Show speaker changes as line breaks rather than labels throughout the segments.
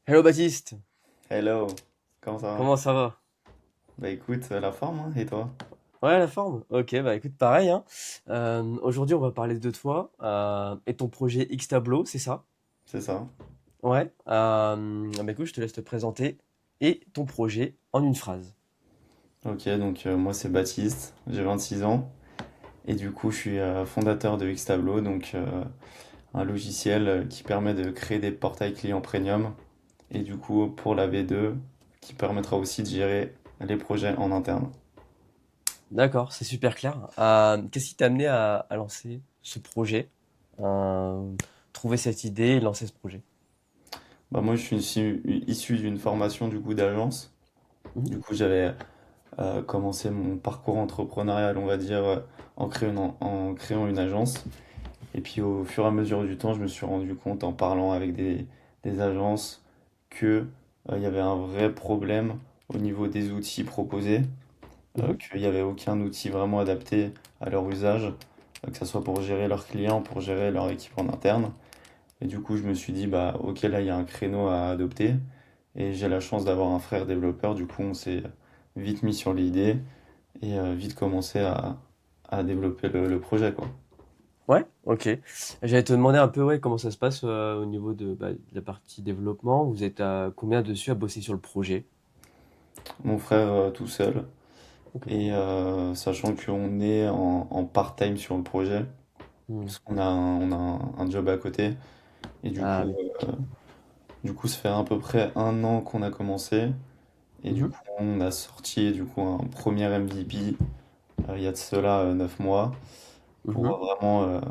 Hello Baptiste,
Hello, comment ça va?
comment ça va?
Bah écoute, la forme, hein, et toi?
Ouais, la forme? Ok, bah écoute, pareil, hein. Aujourd'hui, on va parler de toi et ton projet X-Tableau, c'est ça?
C'est ça.
Ouais. Bah écoute, je te laisse te présenter et ton projet en une phrase.
Ok, donc moi c'est Baptiste, j'ai 26 ans, et du coup je suis fondateur de Xtableau, donc un logiciel qui permet de créer des portails clients premium, et du coup pour la V2, qui permettra aussi de gérer les projets en interne.
D'accord, c'est super clair. Qu'est-ce qui t'a amené à lancer ce projet? Euh, Trouver cette idée et lancer ce projet?
Bah moi je suis issu d'une formation du coup d'agence,
Mhm.
du coup j'avais commencé mon parcours entrepreneurial, on va dire, en créant une agence. Et puis au fur et à mesure du temps, je me suis rendu compte en parlant avec des agences que il y avait un vrai problème au niveau des outils proposés,
Mhm.
qu'il n'y avait aucun outil vraiment adapté à leur usage, que ce soit pour gérer leurs clients, pour gérer leur équipe en interne. Et du coup, je me suis dit, bah ok, là, il y a un créneau à adopter. Et j'ai la chance d'avoir un frère développeur, du coup, on s'est vite mis sur l'idée et vite commencé à développer le projet, quoi.
Ouais, ok. J'allais te demander un peu ouais, comment ça se passe au niveau de la partie développement. Vous êtes à combien dessus à bosser sur le projet?
Mon frère tout seul.
Ok.
Et sachant qu'on est en part-time sur le projet,
Hmm.
parce qu'on a un job à côté. Et
Ah oui.
du coup, ça fait à peu près un an qu'on a commencé. Et du
Mhm.
coup, on a sorti du coup un premier MVP il y a de cela 9 mois pour
Mhm.
vraiment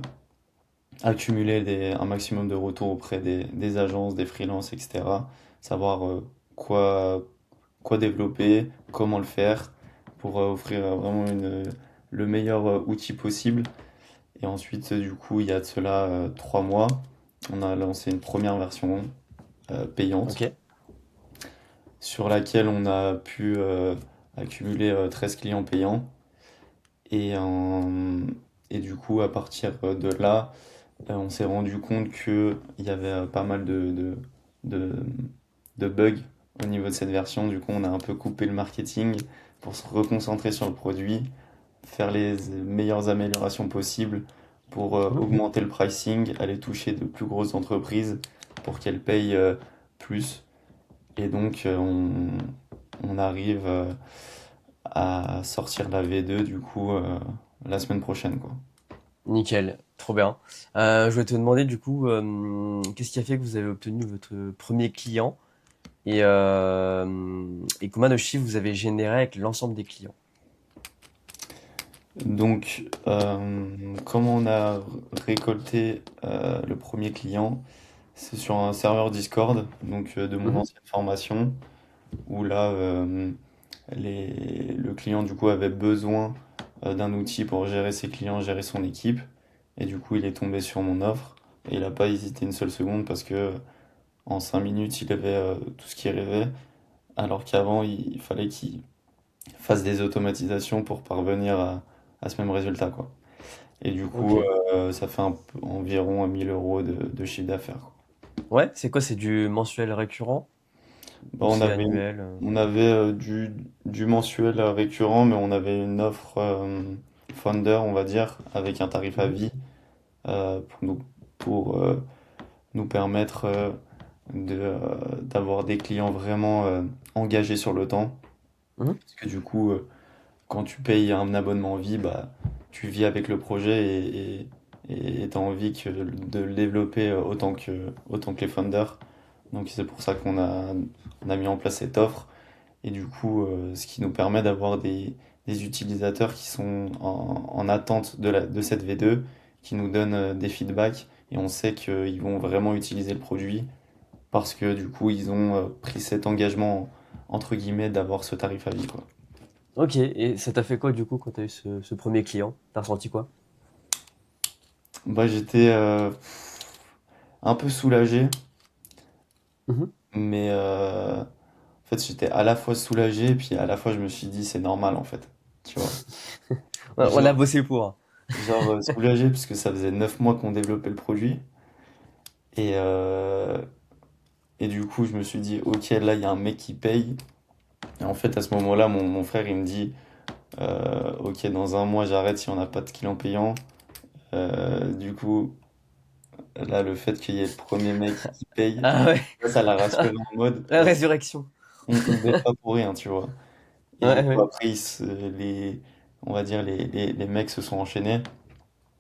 accumuler un maximum de retours auprès des agences, des freelances, etc. Savoir quoi développer, comment le faire pour offrir vraiment le meilleur outil possible. Et ensuite, du coup, il y a de cela 3 mois, on a lancé une première version payante
Ok.
sur laquelle on a pu accumuler 13 clients payants. Et, et du coup, à partir de là, on s'est rendu compte qu'il y avait pas mal de, de bugs au niveau de cette version. Du coup, on a un peu coupé le marketing pour se reconcentrer sur le produit, faire les meilleures améliorations possibles pour
Mhm.
augmenter le pricing, aller toucher de plus grosses entreprises pour qu'elles payent plus. Et donc, on arrive à sortir la V2 du coup la semaine prochaine, quoi.
Nickel. Trop bien. Je voulais te demander du coup, qu'est-ce qui a fait que vous avez obtenu votre premier client et combien de chiffres vous avez généré avec l'ensemble des clients?
Donc, comment on a récolté le premier client? C'est sur un serveur Discord, donc de mon
Mhm.
ancienne formation, où là, le client du coup avait besoin d'un outil pour gérer ses clients, gérer son équipe, et du coup il est tombé sur mon offre, et il n'a pas hésité une seule seconde parce que en 5 minutes il avait tout ce qu'il rêvait, alors qu'avant il fallait qu'il fasse des automatisations pour parvenir à ce même résultat, quoi. Et du coup,
Ok.
ça fait environ 1000 euros de chiffre d'affaires, quoi.
Ouais, c'est quoi? C'est du mensuel récurrent
Bah,
ou c'est annuel?
on avait du mensuel récurrent, mais on avait une offre Founder, on va dire, avec un tarif à
Mhm.
vie pour nous permettre d'avoir des clients vraiment engagés sur le temps.
Mhm.
Parce que du coup, quand tu payes un abonnement vie, bah, tu vis avec le projet et tu as envie de le développer autant que les founders. Donc c'est pour ça on a mis en place cette offre. Et du coup, ce qui nous permet d'avoir des utilisateurs qui sont en attente de cette V2, qui nous donnent des feedbacks. Et on sait qu'ils vont vraiment utiliser le produit parce que du coup, ils ont pris cet engagement, entre guillemets, d'avoir ce tarif à vie, quoi.
Ok, et ça t'a fait quoi du coup quand t'as eu ce premier client? T'as ressenti quoi?
Bah, j'étais un peu soulagé,
Mhm.
mais en fait, j'étais à la fois soulagé, et puis à la fois, je me suis dit, c'est normal, en fait. Tu vois.
On a
Genre,
bossé pour.
soulagé, parce que ça faisait 9 mois qu'on développait le produit. Et, euh, et du coup, je me suis dit, ok, là, il y a un mec qui paye. Et en fait, à ce moment-là, mon frère, il me dit, ok, dans un mois, j'arrête si on n'a pas de client payant. Du coup, là, le fait qu'il y ait le premier mec qui paye,
Ah ouais,
ça l'a rassuré en mode,
la résurrection.
on baisse pas pour rien, tu vois. Et du
Ouais,
coup,
ouais.
après, on va dire, les mecs se sont enchaînés.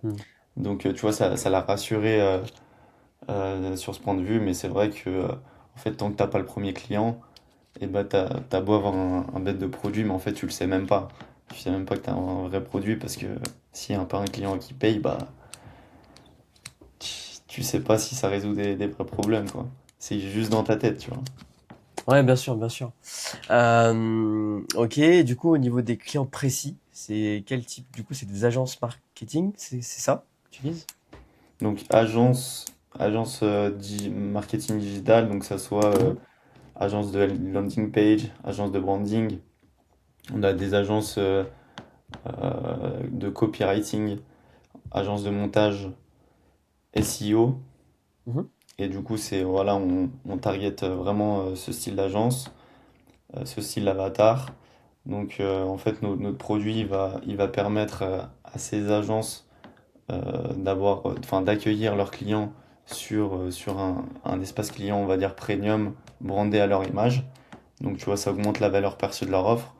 Hmm.
Donc, tu vois, ça l'a rassuré sur ce point de vue. Mais c'est vrai que, en fait, tant que t'as pas le premier client, et bah, t'as beau avoir un bête de produit, mais en fait, tu le sais même pas. Tu sais même pas que t'as un vrai produit parce que s'il y a pas un client qui paye, bah, tu sais pas si ça résout des vrais problèmes, quoi. C'est juste dans ta tête, tu vois.
Ouais, bien sûr, bien sûr. Ok, du coup, au niveau des clients précis, c'est quel type? Du coup, c'est des agences marketing, c'est ça que tu vises?
Donc, agence marketing digital, donc ça soit
Mhm,
agence de landing page, agence de branding. On a des agences de copywriting, agence de montage, SEO.
mhm.
Et du coup, voilà, on target vraiment ce style d'agence, ce style d'avatar. Donc, en fait, notre produit, il va permettre à ces agences d'accueillir leurs clients sur un espace client, on va dire premium, brandé à leur image. Donc, tu vois, ça augmente la valeur perçue de leur offre.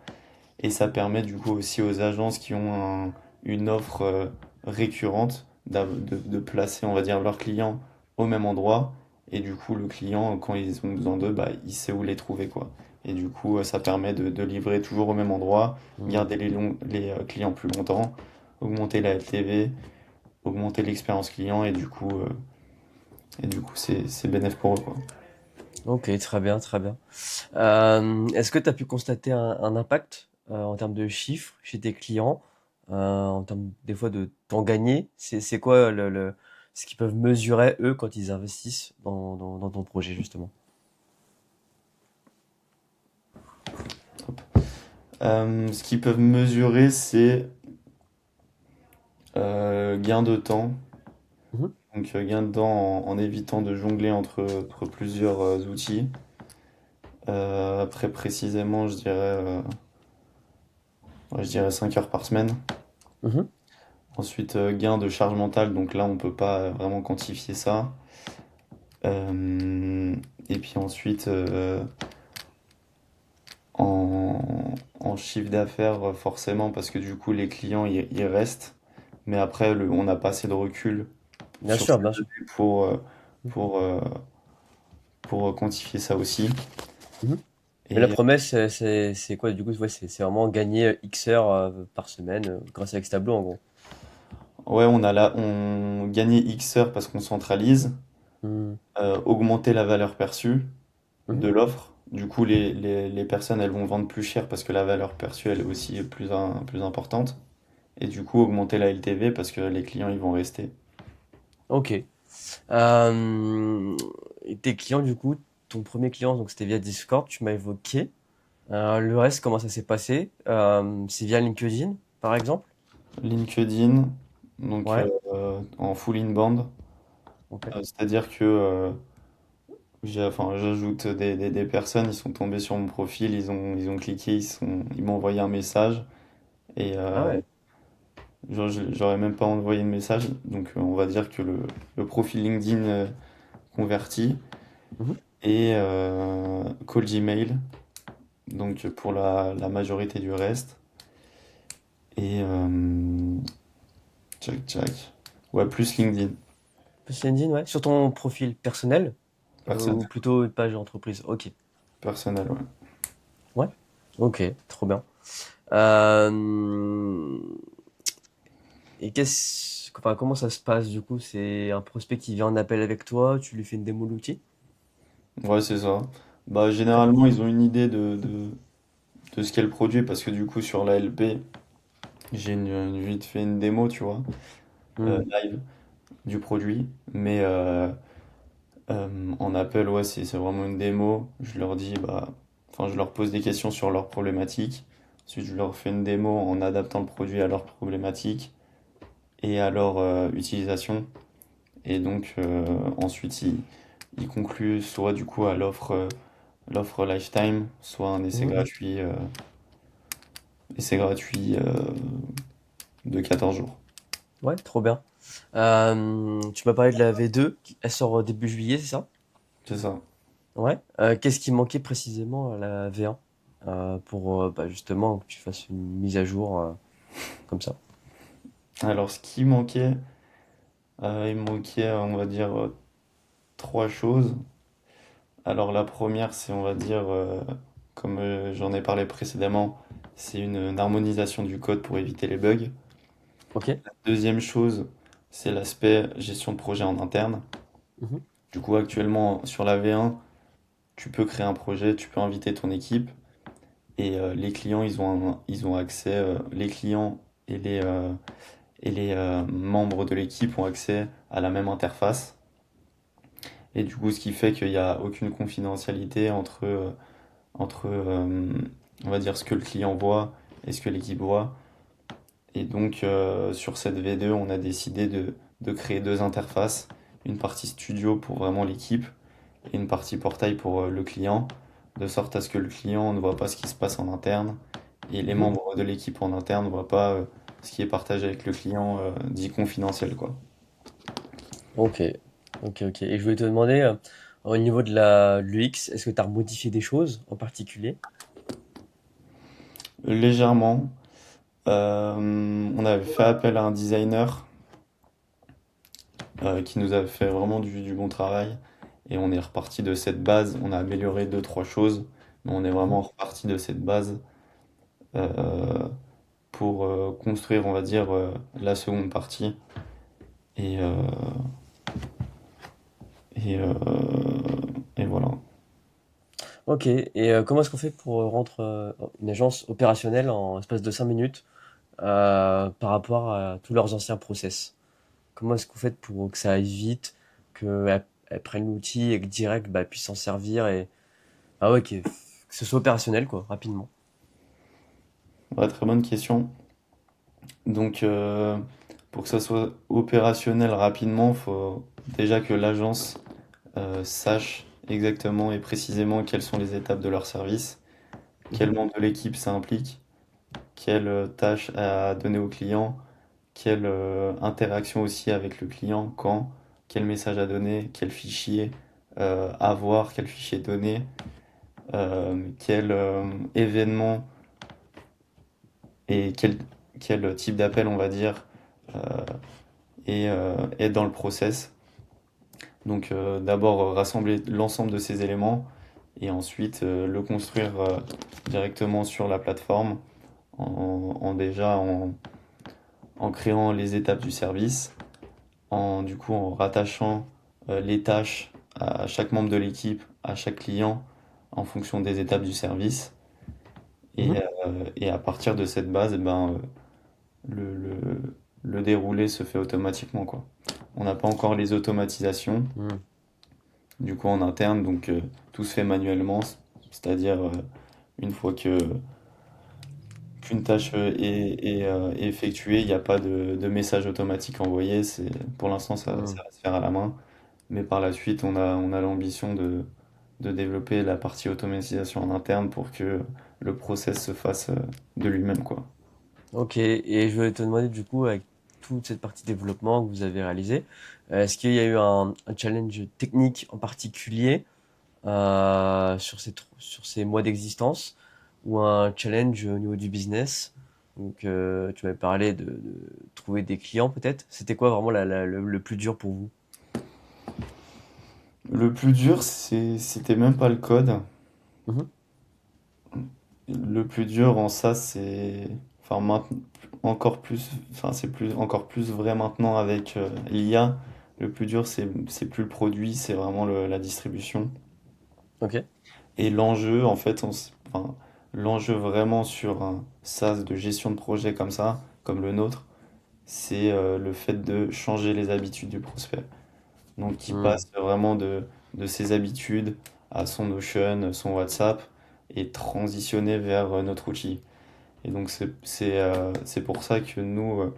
Et ça permet du coup aussi aux agences qui ont une offre récurrente de placer, on va dire, leurs clients au même endroit. Et du coup, le client, quand ils ont besoin d'eux, bah, il sait où les trouver, quoi. Et du coup, ça permet de livrer toujours au même endroit,
Hmm.
garder clients plus longtemps, augmenter la LTV, augmenter l'expérience client, et du coup c'est bénéf pour eux, quoi.
Ok, très bien, très bien. Est-ce que tu as pu constater un impact en termes de chiffres chez tes clients, en termes des fois de temps gagné? C'est quoi ce qu'ils peuvent mesurer eux quand ils investissent dans ton projet justement?
Ce qu'ils peuvent mesurer, c'est gain de temps.
Mhm.
Donc gain de temps en évitant de jongler entre plusieurs outils. Après précisément, je dirais 5 heures par semaine.
Mhm.
Ensuite, gain de charge mentale, donc là on peut pas vraiment quantifier ça. Euh, et puis ensuite, en chiffre d'affaires, forcément, parce que du coup les clients ils restent. Mais après, on n'a pas assez de recul
Bien
sur
sûr,
ces
bien sûr.
données pour, euh, pour quantifier ça aussi.
Mhm. Mais la
Et
promesse, c'est quoi? Du coup, ouais, c'est vraiment gagner X heures par semaine grâce à Xtableau, en gros.
ouais, on gagnait X heures parce qu'on centralise,
Hmm.
augmenter la valeur perçue
Mhm.
de l'offre. Du coup, les personnes, elles vont vendre plus cher parce que la valeur perçue, elle est aussi plus importante. Et du coup, augmenter la LTV parce que les clients, ils vont rester.
Ok. Et tes clients, du coup, ton premier client, donc c'était via Discord, tu m'as évoqué. Le reste, comment ça s'est passé? C'est via LinkedIn, par exemple?
LinkedIn, donc
Ouais.
en full inbound.
Ok.
C'est-à-dire que j'ajoute des personnes, ils sont tombés sur mon profil, ils ont cliqué, ils m'ont envoyé un message. Et
Ah ouais.
genre, j'aurais même pas envoyé de message. Donc on va dire que le profil LinkedIn converti.
Mhm.
Et call Gmail, donc pour la majorité du reste. Et tchac tchac. Ouais, plus LinkedIn,
Plus LinkedIn, ouais. Sur ton profil personnel, ou
personnel.
plutôt une page d'entreprise. Ok.
Personnel, ouais.
Ouais. Ok, trop bien. Euh, enfin, comment ça se passe du coup? C'est un prospect qui vient en appel avec toi, tu lui fais une démo de l'outil?
Ouais, c'est ça. Bah,
Ok.
généralement, ils ont une idée de ce qu'est le produit parce que du coup, sur la LP, j'ai vite fait une démo, tu vois,
Hmm.
live du produit. Mais en appel, ouais, c'est vraiment une démo. Je leur dis, bah, enfin, je leur pose des questions sur leurs problématiques. Ensuite, je leur fais une démo en adaptant le produit à leurs problématiques et à leur utilisation. Et donc, ensuite, il conclut soit du coup à l'offre lifetime, soit un
Mhm.
essai gratuit de 14 jours.
Ouais, trop bien. Tu m'as parlé de la V2, elle sort début juillet, c'est ça?
C'est ça.
Ouais. Qu'est-ce qui manquait précisément à la V1 pour bah, justement que tu fasses une mise à jour comme ça?
Alors ce qui manquait, il manquait, on va dire, trois choses. Alors la première, c'est, on va dire, comme j'en ai parlé précédemment, c'est une harmonisation du code pour éviter les bugs.
Ok.
Deuxième chose, c'est l'aspect gestion de projet en interne.
Mhm.
Du coup, actuellement, sur la V1, tu peux créer un projet, tu peux inviter ton équipe et les clients, ils ont accès, les clients et les membres de l'équipe ont accès à la même interface. Et du coup, ce qui fait qu'il n'y a aucune confidentialité entre, on va dire, ce que le client voit et ce que l'équipe voit. Et donc, sur cette V2, on a décidé de créer deux interfaces, une partie studio pour vraiment l'équipe et une partie portail pour le client, de sorte à ce que le client ne voit pas ce qui se passe en interne et les
Mhm.
membres de l'équipe en interne ne voient pas ce qui est partagé avec le client dit confidentiel, quoi.
Ok. Ok, ok. Et je voulais te demander, au niveau de l'UX, est-ce que tu as modifié des choses en particulier?
Légèrement, on avait fait appel à un designer qui nous a fait vraiment du bon travail. Et on est reparti de cette base. On a amélioré deux, trois choses, mais on est
Mhm.
vraiment reparti de cette base euh, pour construire, on va dire, la seconde partie. Et, euh, et, euh, et voilà.
Ok. Et comment est-ce qu'on fait pour rendre une agence opérationnelle en espace de 5 minutes par rapport à tous leurs anciens process? Comment est-ce que vous faites pour que ça aille vite, qu'elle prenne l'outil et que direct bah, elle puisse s'en servir et ah ouais, que ce soit opérationnel quoi, rapidement.
Ouais, très bonne question. Donc, pour que ça soit opérationnel rapidement, il faut déjà que l'agence sache exactement et précisément quelles sont les étapes de leur service, quel
Mhm.
membre de l'équipe ça implique, quelle tâche à donner au client, quelle interaction aussi avec le client, quand, quel message à donner, quel fichier avoir, quel fichier donner, quel événement et quel type d'appel on va dire euh, est dans le process. Donc d'abord rassembler l'ensemble de ces éléments et ensuite le construire directement sur la plateforme en créant les étapes du service, du coup en rattachant les tâches à chaque membre de l'équipe, à chaque client en fonction des étapes du service. Et,
Mhm.
et à partir de cette base, le, le, le déroulé se fait automatiquement, quoi. On n'a pas encore les automatisations,
Mhm.
du coup en interne, donc tout se fait manuellement, c'est-à-dire une fois que qu'une tâche est effectuée, il n'y a pas de message automatique envoyé, pour l'instant ça
Mhm.
va se faire à la main, mais par la suite on a l'ambition de développer la partie automatisation en interne pour que le process se fasse de lui-même, quoi.
Ok, et je voulais te demander du coup, avec toute cette partie développement que vous avez réalisé, est-ce qu'il y a eu un challenge technique en particulier sur ces mois d'existence ou un challenge au niveau du business? Donc, tu m'avais parlé de trouver des clients peut-être. C'était quoi vraiment le plus dur pour vous?
Le plus dur, c'était même pas le code.
Mhm.
Le plus dur en ça, enfin, encore plus, enfin, c'est encore plus vrai maintenant avec l'IA. Le plus dur, c'est plus le produit, c'est vraiment la distribution.
Ok.
Et l'enjeu, en fait, enfin, l'enjeu vraiment sur un SaaS de gestion de projet comme ça, comme le nôtre, c'est le fait de changer les habitudes du prospect. Donc, qui
Hmm.
passe vraiment de ses habitudes à son Notion, son WhatsApp, et transitionner vers notre outil. Et donc c'est pour ça que nous,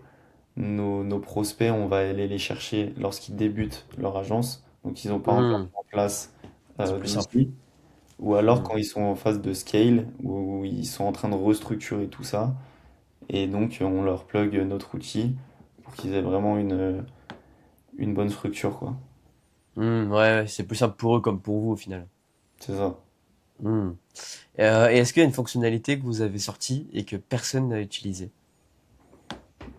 nos prospects, on va aller les chercher lorsqu'ils débutent leur agence, donc ils n'ont pas encore
Hmm,
mis en place
c'est plus simple.
d'outils. Ou alors
Hmm.
quand ils sont en phase de scale, où ils sont en train de restructurer tout ça, et donc on leur plug notre outil pour qu'ils aient vraiment une bonne structure, quoi.
Ouais, ouais, c'est plus simple pour eux comme pour vous au final.
C'est ça.
Hmm. Et est-ce qu'il y a une fonctionnalité que vous avez sortie et que personne n'a utilisée?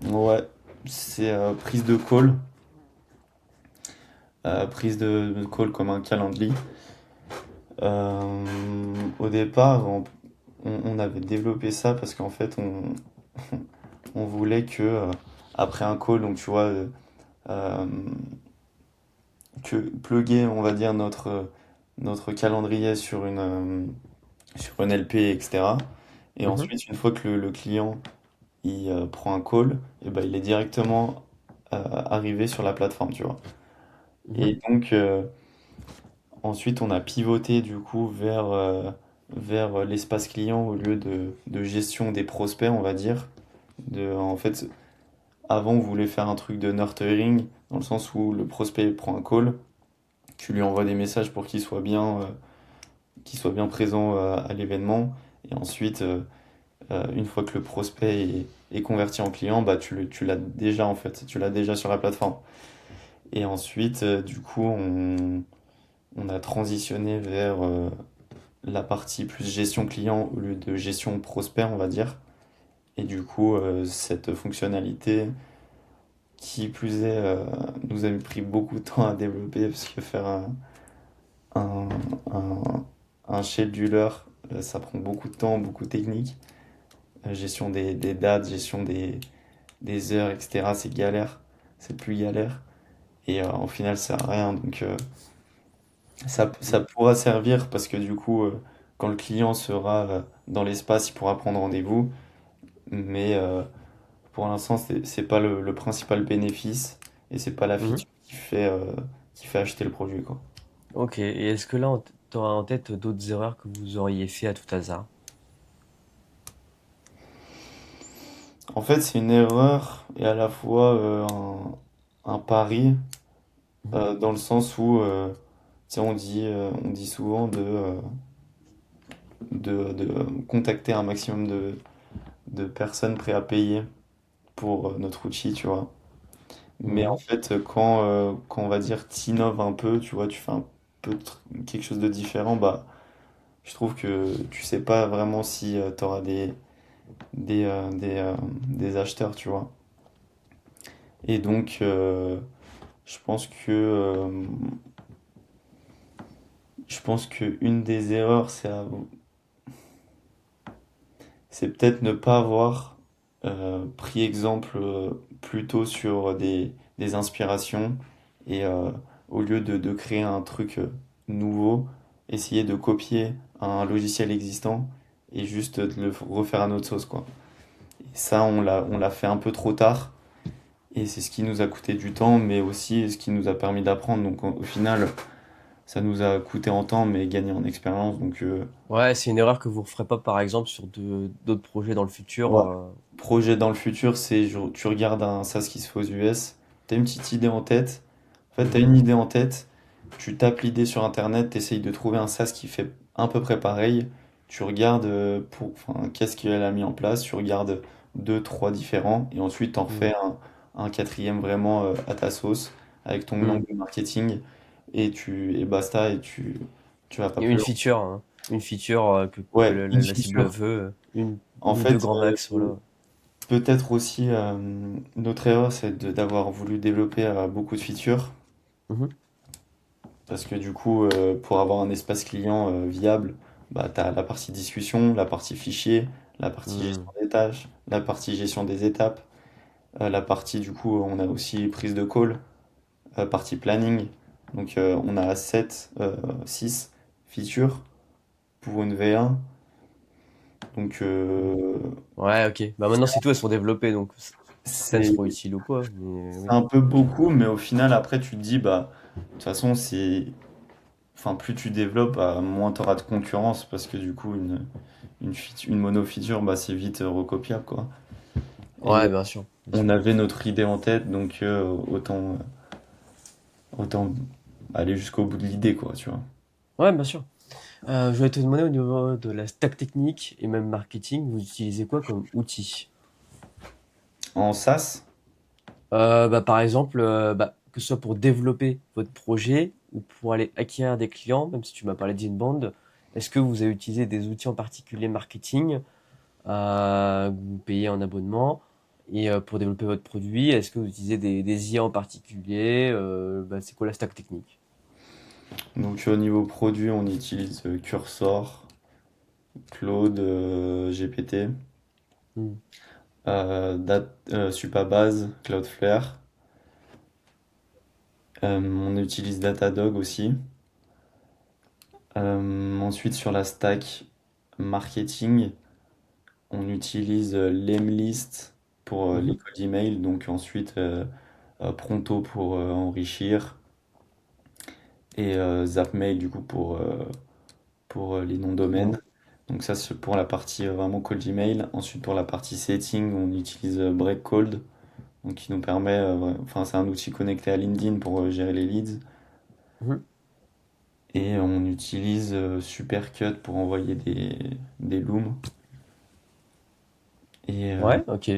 Ouais, c'est prise de call. Prise de call comme un calendrier. Au départ, on avait développé ça parce qu'en fait, on voulait que, après un call, donc tu vois, euh, que plugger, on va dire, notre calendrier sur une LP, etc. Et
Mhm,
ensuite, une fois que le client prend un call, et ben, il est directement arrivé sur la plateforme, tu vois.
mhm,
Et donc, ensuite, on a pivoté du coup vers l'espace client au lieu de gestion des prospects, on va dire. En fait, avant, on voulait faire un truc de nurturing, dans le sens où le prospect prend un call, tu lui envoies des messages pour qu'il soit bien présent à l'événement. Et ensuite, une fois que le prospect est converti en client, bah, tu l'as déjà en fait, tu l'as déjà sur la plateforme. Et ensuite, du coup, on a transitionné vers la partie plus gestion client au lieu de gestion prospect, on va dire. Et du coup, cette fonctionnalité, qui plus est, nous a pris beaucoup de temps à développer parce que faire un, un, un scheduler, ça prend beaucoup de temps, beaucoup de technique. Gestion des dates, gestion des heures, etc. C'est galère, c'est plus galère. Et au final, ça sert à rien. Donc, ça
mhm.
pourra servir parce que du coup, quand le client sera dans l'espace, il pourra prendre rendez-vous. Mais pour l'instant, c'est pas le principal bénéfice et c'est pas la
Mhm.
feature qui fait acheter le produit, quoi.
Ok, et est-ce que là, tu auras en tête d'autres erreurs que vous auriez fait à tout hasard?
En fait, c'est une erreur et à la fois un pari
Mhm.
dans le sens où tu sais, on dit souvent de contacter un maximum de personnes prêtes à payer pour notre outil, tu vois. Mais en
Mhm.
fait, quand on va dire t'innoves un peu, tu vois, tu fais un peu quelque chose de différent, bah, je trouve que tu sais pas vraiment si tu auras des acheteurs, tu vois. Et donc, je pense que, euh, je pense que une des erreurs, c'est peut-être ne pas avoir pris exemple plutôt sur des inspirations et au lieu de créer un truc nouveau, essayer de copier un logiciel existant et juste de le refaire à notre sauce, quoi. Et ça, on l'a fait un peu trop tard et c'est ce qui nous a coûté du temps, mais aussi ce qui nous a permis d'apprendre. Donc au final, ça nous a coûté en temps, mais gagné en expérience. Donc
Ouais, c'est une erreur que vous ne referez pas, par exemple, sur d'autres projets dans le futur.
ouais. Projet dans le futur, c'est tu regardes un SaaS qui se fait aux US, t'as une petite idée en tête. En fait, t'as
Mhm.
une idée en tête, tu tapes l'idée sur Internet, t'essayes de trouver un SaaS qui fait à peu près pareil. Tu regardes enfin, qu'est-ce qu'elle a mis en place, tu regardes deux, trois différents, et ensuite t'en
Mhm.
refais un quatrième vraiment à ta sauce, avec ton
Mhm.
angle marketing, et basta, tu vas pas
Et
plus
une
loin.
feature, hein. Une feature que
Ouais, une
la cible
feature.
veut,
En
une ou deux
fait,
grands max, voilà.
peut-être aussi, notre erreur, c'est d'avoir voulu développer beaucoup de features,
Mhm.
parce que du coup, pour avoir un espace client viable, bah, tu as la partie discussion, la partie fichier, la partie gestion
Mhm.
des tâches, la partie gestion des étapes, la partie, du coup, on a aussi prise de call, partie planning. Donc, on a 6 features pour une V1. Donc,
Mhm. Ouais, ok. Bah maintenant, c'est tout, elles sont développées, donc certaines
c'est
seront utiles ou pas, mais
c'est
oui.
un peu beaucoup, mais au final, après, tu te dis, bah, de toute façon, c'est enfin, plus tu développes, moins tu auras de concurrence parce que du coup, une mono-feature, bah, c'est vite recopiable, quoi. Et
Ouais, bien sûr, bien
on
sûr.
avait notre idée en tête, donc autant aller jusqu'au bout de l'idée, quoi, tu vois.
Ouais, bien sûr. Je voulais te demander au niveau de la stack technique et même marketing, vous utilisez quoi comme outil?
En SaaS,
Par exemple, que ce soit pour développer votre projet ou pour aller acquérir des clients, même si tu m'as parlé d'inbound, est-ce que vous avez utilisé des outils en particulier marketing que vous payez en abonnement et pour développer votre produit, est-ce que vous utilisez des IA en particulier? C'est quoi la stack technique?
donc au niveau produit, on utilise Cursor, Claude, GPT,
Hmm.
Supabase, Cloudflare. On utilise Datadog aussi. Ensuite, sur la stack marketing, on utilise Lemlist pour les
Mhm.
codes email, donc ensuite Pronto pour enrichir et Zapmail du coup pour les noms de domaine. Donc ça c'est pour la partie vraiment cold email. Ensuite pour la partie setting, on utilise Breakcold, donc qui nous permet, enfin c'est un outil connecté à LinkedIn pour gérer les leads.
Mhm.
Et on utilise Supercut pour envoyer des looms. Et
Ouais, ok.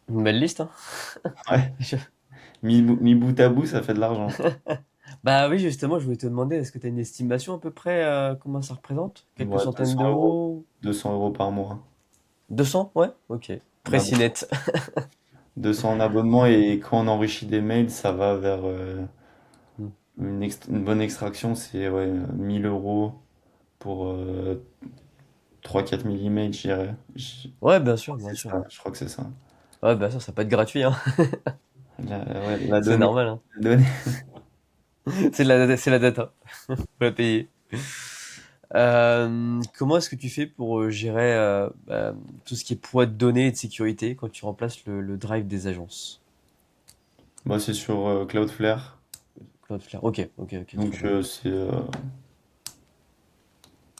Une belle liste, hein.
ouais,
Je-
mis bout à bout, ça fait de l'argent.
Bah oui, justement, je voulais te demander, est-ce que tu as une estimation à peu près comment ça représente? Quelques
Ouais,
centaines
200 euros.
d'euros?
200 € par mois.
200? Ouais, ok. Précis
D'abonnement.
net.
200 en abonnement et quand on enrichit des mails, ça va vers
Hmm.
une bonne extraction, c'est ouais, 1000 € pour 3-4 000 emails, je dirais.
Ouais, bien sûr,
Crois que
bien
c'est
sûr.
ça, je crois que c'est ça.
Ouais, bien sûr, ça peut être gratuit, hein.
Ouais, la
C'est
donnée.
normal, hein.
La donnée.
C'est la data. Faut la payer. Comment est-ce que tu fais pour gérer tout ce qui est poids de données et de sécurité quand tu remplaces le drive des agences?
Moi, c'est sur Cloudflare.
Cloudflare. Ok, ok, ok, très
Donc,
bien.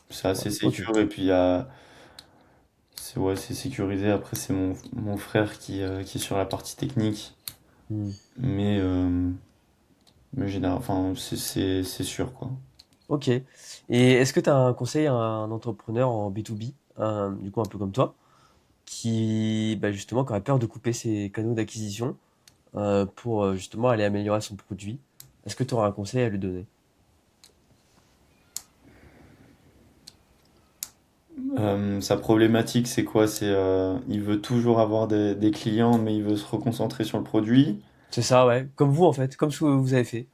c'est
Ouais,
assez
ok.
sécure. Et puis, il y a, c'est ouais, c'est sécurisé. Après, c'est mon frère qui est sur la partie technique.
Hmm.
Mais, enfin, c'est sûr, quoi.
Ok. Et est-ce que tu as un conseil à un entrepreneur en B2B, du coup un peu comme toi, justement qui aurait peur de couper ses canaux d'acquisition pour justement aller améliorer son produit? Est-ce que tu auras un conseil à lui donner?
Sa problématique, c'est quoi? Il veut toujours avoir des clients, mais il veut se reconcentrer sur le produit.
C'est ça, ouais. Comme vous, en fait. Comme ce que vous avez fait.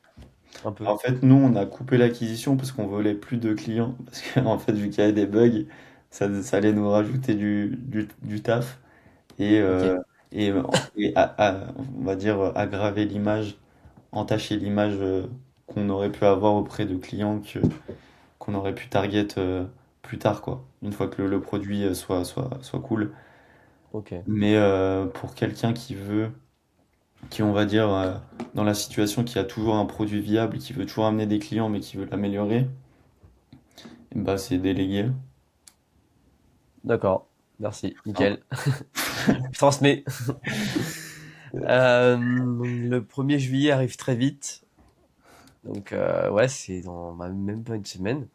Un peu.
En fait, nous, on a coupé l'acquisition parce qu'on voulait plus de clients. Parce qu'en fait, vu qu'il y avait des bugs, ça allait nous rajouter du taf et,
Ok.
et, on va dire aggraver l'image, entacher l'image qu'on aurait pu avoir auprès de clients qu'on aurait pu target plus tard, quoi. Une fois que le produit soit cool.
Ok.
Mais pour quelqu'un qui on va dire dans la situation qui a toujours un produit viable, qui veut toujours amener des clients mais qui veut l'améliorer, bah c'est délégué.
D'accord. Merci.
Hein.
Nickel. Je transmets. Le 1er juillet arrive très vite. Donc, ouais, c'est dans même pas une semaine.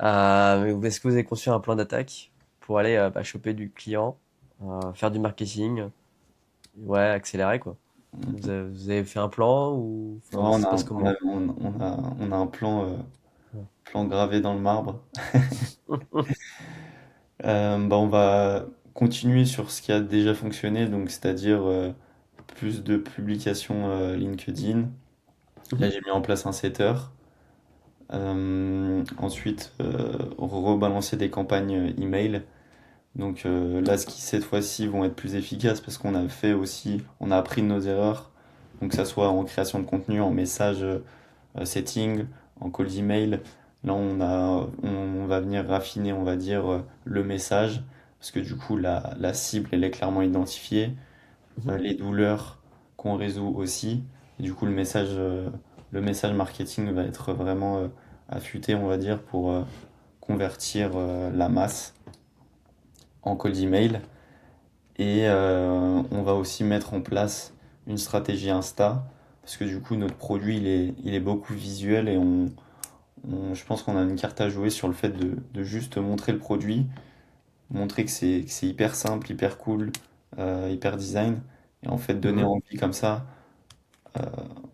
Mais est-ce que vous avez conçu un plan d'attaque pour aller choper du client, faire du marketing, ouais, accélérer quoi. Vous avez fait un plan ou
Ouais,
enfin, ça se passe comment?
on a un
Ouais.
plan gravé dans le marbre. Bah, on va continuer sur ce qui a déjà fonctionné, donc c'est-à-dire plus de publications LinkedIn. Là,
Mhm.
j'ai mis en place un setter. Ensuite, rebalancer des campagnes email. Donc là, ce qui cette fois-ci vont être plus efficaces parce qu'on a fait aussi, on a appris de nos erreurs. Donc que ça soit en création de contenu, en message setting, en cold email. Là, on va venir raffiner, on va dire, le message parce que du coup, la cible, elle est clairement identifiée.
Mhm.
Les douleurs qu'on résout aussi. Et du coup, le message marketing va être vraiment affûté, on va dire, pour convertir la masse en cold email. Et on va aussi mettre en place une stratégie Insta. parce que du coup, notre produit, il est beaucoup visuel et je pense qu'on a une carte à jouer sur le fait de juste montrer le produit, montrer que c'est hyper simple, hyper cool, hyper design, et en fait donner
Mhm.
envie comme ça, euh,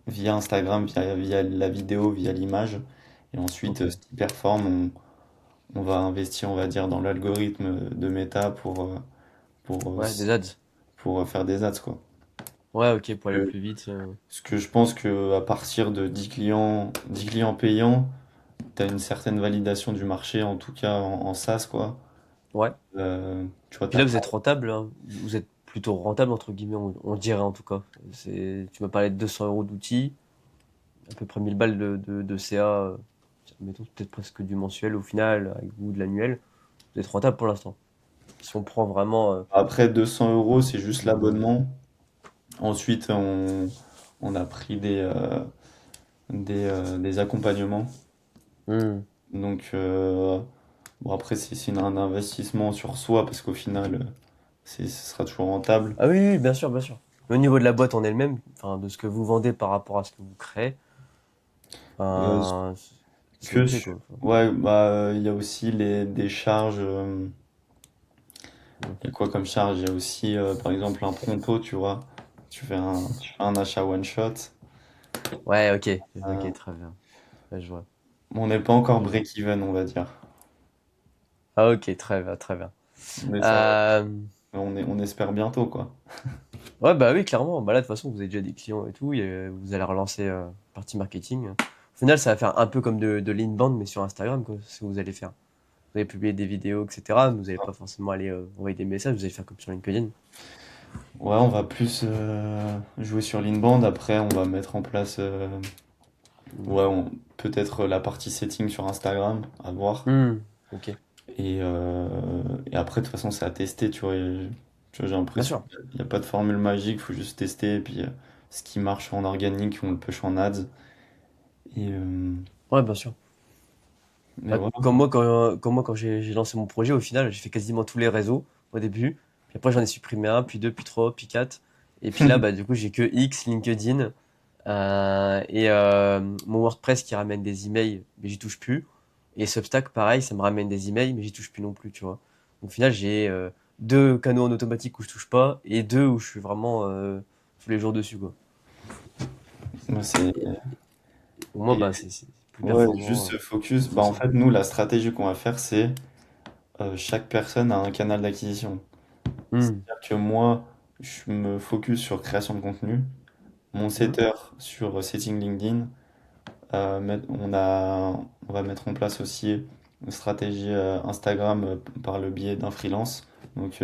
via Instagram, via la vidéo, via l'image. Et ensuite,
Ok.
ce qui performe, on va investir, on va dire, dans l'algorithme de Meta pour,
Ouais, des ads.
faire des ads, quoi.
Ouais, ok, pour aller
Euh,
plus vite.
Parce que je pense que à partir de 10 clients payants, tu as une certaine validation du marché, en tout cas en SaaS, quoi.
Ouais.
Tu vois,
Puis
t'as
là,
pas...
vous êtes rentable, hein. Vous êtes plutôt rentable, entre guillemets, on dirait en tout cas. Tu m'as parlé de 200 euros d'outils, à peu près 1000 balles de CA, mettons peut-être presque du mensuel au final, avec vous de l'annuel. Vous êtes rentable pour l'instant. Si on prend vraiment.
Après 200 euros, c'est juste
Le-
l'abonnement. Ensuite, on a pris des accompagnements.
Hmm.
Donc, bon, après, c'est un investissement sur soi parce qu'au final, ce sera toujours rentable.
Ah oui, oui, bien sûr, bien sûr. Mais au niveau de la boîte en elle-même, enfin, de ce que vous vendez par rapport à ce que vous créez,
Euh,
enfin, c'est
que
ok,
sur-
quoi. Enfin,
ouais, bah, il y a aussi des charges.
hmm.
Il y a quoi comme charge? Il y a aussi, par exemple, un pronto, tu vois. Tu fais un achat one shot.
Ouais, ok,
Euh,
ok, très bien. Ouais, je vois,
on n'est pas encore
je vois.
break-even, on va dire.
Ah ok, très bien, très bien.
Mais ça,
Euh,
on espère bientôt, quoi.
Ouais, bah oui, clairement. Bah là, de toute façon, vous avez déjà des clients et tout. Vous allez relancer partie marketing. Au final, ça va faire un peu comme de l'inbound, mais sur Instagram, quoi, ce que vous allez faire. Vous allez publier des vidéos, etc. Mais vous n'allez pas forcément aller envoyer des messages. Vous allez faire comme sur LinkedIn.
Ouais, on va plus jouer sur l'inbound. Après, on va mettre en place, ouais, peut-être la partie setting sur Instagram, à voir.
Hmm, ok.
Et après, de toute façon, c'est à tester, tu vois. Tu vois, j'ai
Bien
l'impression
sûr.
qu'il n'y a pas de formule magique, faut juste tester. Et puis, ce qui marche en organique, on le push en ads. Et,
Ouais, bien sûr.
mais
Bah,
voilà.
comme moi, quand j'ai lancé mon projet, au final, j'ai fait quasiment tous les réseaux au début. Puis après, j'en ai supprimé un, puis deux, puis trois, puis quatre. Et puis là, bah, du coup, j'ai que X, LinkedIn, mon WordPress qui ramène des emails, mais j'y touche plus. Et Substack, pareil, ça me ramène des emails, mais j'y touche plus non plus, tu vois. Donc, au final, j'ai deux canaux en automatique où je touche pas, et deux où je suis vraiment tous les jours dessus, quoi.
Moi, c'est,
Et, et pour moi,
et
bah, c'est plus
ouais,
performant
juste ce focus. Bah,
comme
en
ça.
fait, nous, la stratégie qu'on va faire, c'est chaque personne a un canal d'acquisition.
Hmm.
C'est-à-dire que moi, je me focus sur création de contenu, mon
Mhm.
setter sur setting LinkedIn. On va mettre en place aussi une stratégie Instagram par le biais d'un freelance. Donc,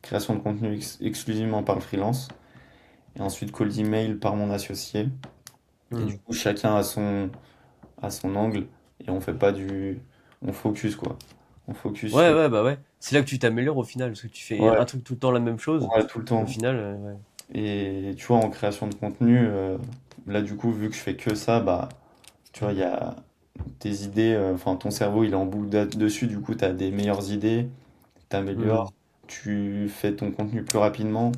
création de contenu exclusivement par le freelance. Et ensuite, call email par mon associé. Et du
Hmm.
coup, chacun a son angle. Et on fait pas du. On focus, quoi. On focus
Ouais,
sur.
ouais, bah ouais. C'est là que tu t'améliores au final, parce que tu fais
Ouais,
un truc tout le temps la même chose.
ouais, tout le
Au
temps.
final, ouais.
Et tu vois, en création de contenu, là, du coup, vu que je fais que ça, bah, tu vois, il y a tes idées, enfin, ton cerveau, il est en boucle dessus, du coup, tu as des meilleures idées,
Hmm.
t'améliores, tu fais ton contenu plus rapidement.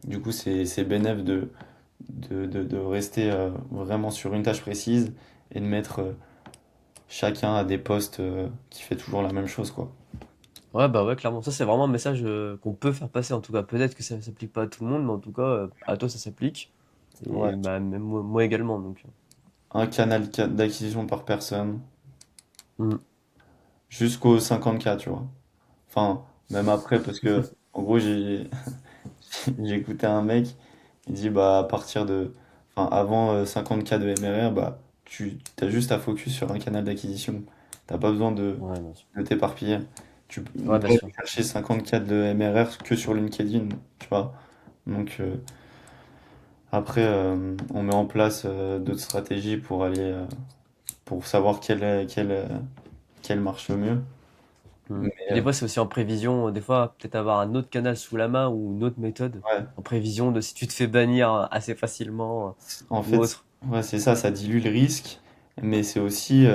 Du coup, c'est bénéf de rester vraiment sur une tâche précise et de mettre chacun à des postes qui fait toujours la même chose, quoi.
Ouais, bah ouais, clairement. Ça, c'est vraiment un message qu'on peut faire passer, en tout cas. Peut-être que ça ne s'applique pas à tout le monde, mais en tout cas, à toi, ça s'applique. Et
Ouais.
bah, même moi également, donc.
Un canal d'acquisition par personne
Hmm.
jusqu'au 50K, tu vois. Enfin, même après, parce que, en gros, j'ai écouté un mec, il dit, bah, à partir de, enfin, avant 50K de MRR, bah, tu as juste à focus sur un canal d'acquisition. T'as pas besoin
Ouais, bien sûr.
de t'éparpiller. On
Ouais, bien
peut
sûr.
chercher 50K de MRR que sur LinkedIn, tu vois. Donc, après, on met en place d'autres stratégies pour pour savoir quelle marche le mieux.
Hmm.
Mais,
Puis des fois, c'est aussi en prévision. Des fois, peut-être avoir un autre canal sous la main ou une autre méthode
ouais,
en prévision de si tu te fais bannir assez facilement
en
ou
fait,
autre.
ouais, c'est ça, ça dilue le risque, mais c'est aussi,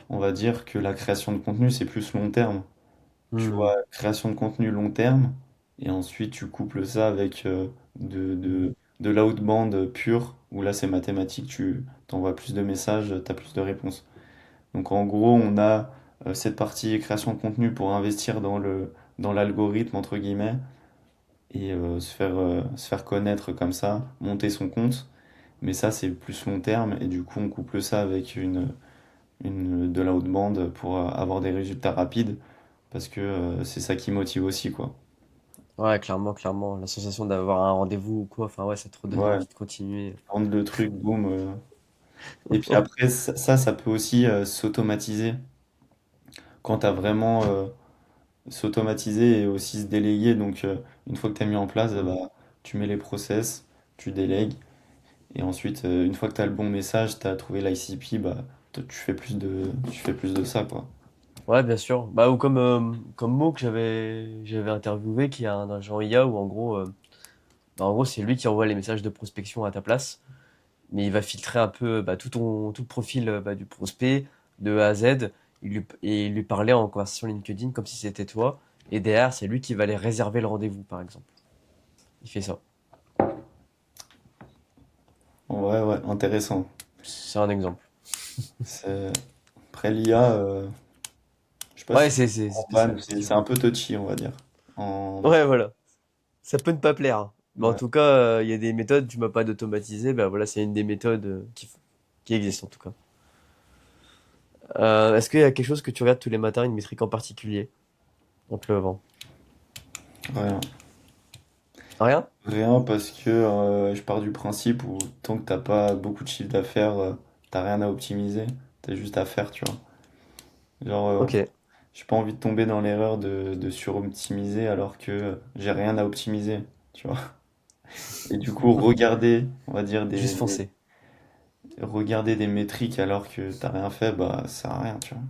on va dire que la création de contenu, c'est plus long terme. Tu
Hmm.
vois, création de contenu long terme, et ensuite tu couples ça avec de,
Hmm.
de, de l'outbound pur, où là c'est mathématique, tu t'envoies plus de messages, tu as plus de réponses. Donc en gros, on a cette partie création de contenu pour investir dans l'algorithme, entre guillemets, et se faire connaître comme ça, monter son compte. Mais ça, c'est plus long terme, et du coup, on couple ça avec de l'outbound pour avoir des résultats rapides, parce que c'est ça qui motive aussi, quoi.
Ouais, clairement, clairement. La sensation d'avoir un rendez-vous ou quoi, enfin ouais, ça te redonne
Ouais,
envie de continuer.
prendre le truc, boum. Et puis après, ça peut aussi s'automatiser. Quand t'as vraiment s'automatiser et aussi se déléguer. Donc, une fois que tu as mis en place,
Mm.
bah, tu mets les process, tu délègues. Et ensuite, une fois que tu as le bon message, tu as trouvé l'ICP, bah, tu fais plus de ça, quoi.
Ouais, bien sûr. Bah, ou comme Mo que j'avais interviewé, qui est un agent IA où en gros, c'est lui qui envoie les messages de prospection à ta place, mais il va filtrer un peu bah, tout le profil bah, du prospect de A à Z, et il lui parlait en conversation LinkedIn comme si c'était toi, et derrière, c'est lui qui va aller réserver le rendez-vous, par exemple. Il fait ça.
Ouais, ouais, intéressant.
C'est un exemple.
C'est... Après l'IA, je sais pas
Ouais,
si
c'est
en ban,
spécial, c'est
c'est un
différent.
peu touchy, on va dire. En...
Ouais, voilà. Ça peut ne pas plaire, hein. Mais en
Ouais.
tout cas, il y a des méthodes, tu m'as pas d'automatiser, bah voilà, c'est une des méthodes qui existe en tout cas. Est-ce qu'il y a quelque chose que tu regardes tous les matins, une métrique en particulier, en te levant?
Rien.
Rien?
Rien parce que je pars du principe où tant que t'as pas beaucoup de chiffre d'affaires, t'as rien à optimiser, t'as juste à faire, tu vois. Genre,
Ok.
j'ai pas envie de tomber dans l'erreur de suroptimiser alors que j'ai rien à optimiser, tu vois. Et du coup, regarder, on va dire,
Juste foncer.
regarder des métriques alors que t'as rien fait, bah, ça sert à rien, tu vois.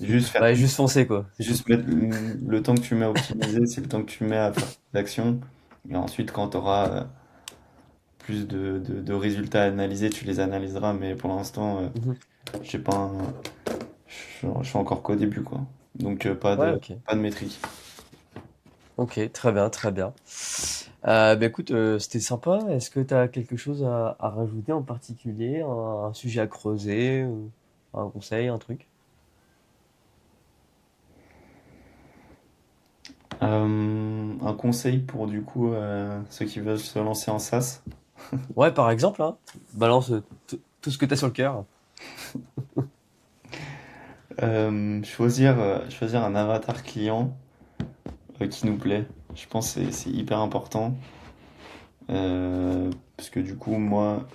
Juste faire,
Ouais, juste foncer, quoi, c'est tout.
juste mettre le temps que tu mets à optimiser, c'est le temps que tu mets à faire tes actions. Et ensuite, quand tu auras plus de résultats à analyser, tu les analyseras. Mais pour l'instant,
Mhm.
je sais pas, je suis encore qu'au début, quoi. Donc,
Ouais, ok.
pas de métrique.
Ok, très bien, très bien. Bah écoute, c'était sympa. Est-ce que tu as quelque chose à rajouter en particulier, un sujet à creuser, ou un conseil, un truc?
Un conseil pour du coup ceux qui veulent se lancer en SaaS.
Ouais, par exemple, hein, balance tout ce que tu as sur le cœur.
Choisir un avatar client qui nous plaît. Je pense que c'est hyper important. Parce que du coup, moi,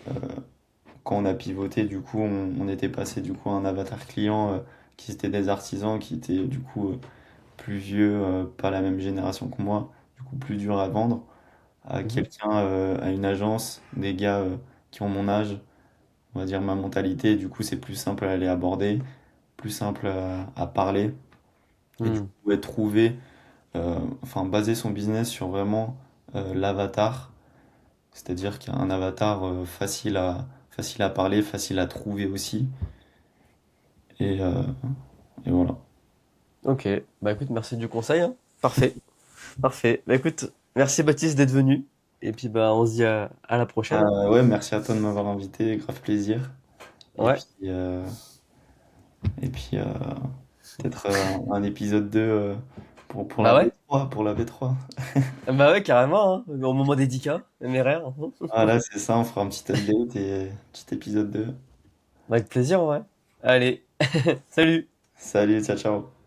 quand on a pivoté, du coup, on était passé du coup à un avatar client qui étaient des artisans, qui étaient du coup plus vieux, pas la même génération que moi, du coup plus dur à vendre, à
Mhm.
quelqu'un, à une agence, des gars qui ont mon âge, on va dire ma mentalité, du coup c'est plus simple à les aborder, plus simple à parler, et du
Hmm.
coup ouais, trouver, enfin baser son business sur vraiment l'avatar, c'est-à-dire qu'il y a un avatar facile à parler, facile à trouver aussi, et, euh, et voilà.
Ok, bah écoute, merci du conseil, hein. Parfait, parfait. Bah écoute, merci Baptiste d'être venu. Et puis bah on se dit à la prochaine, hein.
Ouais, merci à toi de m'avoir invité, grave plaisir. Et
Ouais.
puis, euh, et puis peut-être un épisode 2 pour la
Bah ouais.
V3, pour la V3.
Bah ouais, carrément, hein. Au moment dédicat, MRR, hein.
Voilà, c'est ça, on fera un petit update et petit épisode 2.
Avec plaisir, ouais. Allez, salut!
Salut, ciao, ciao.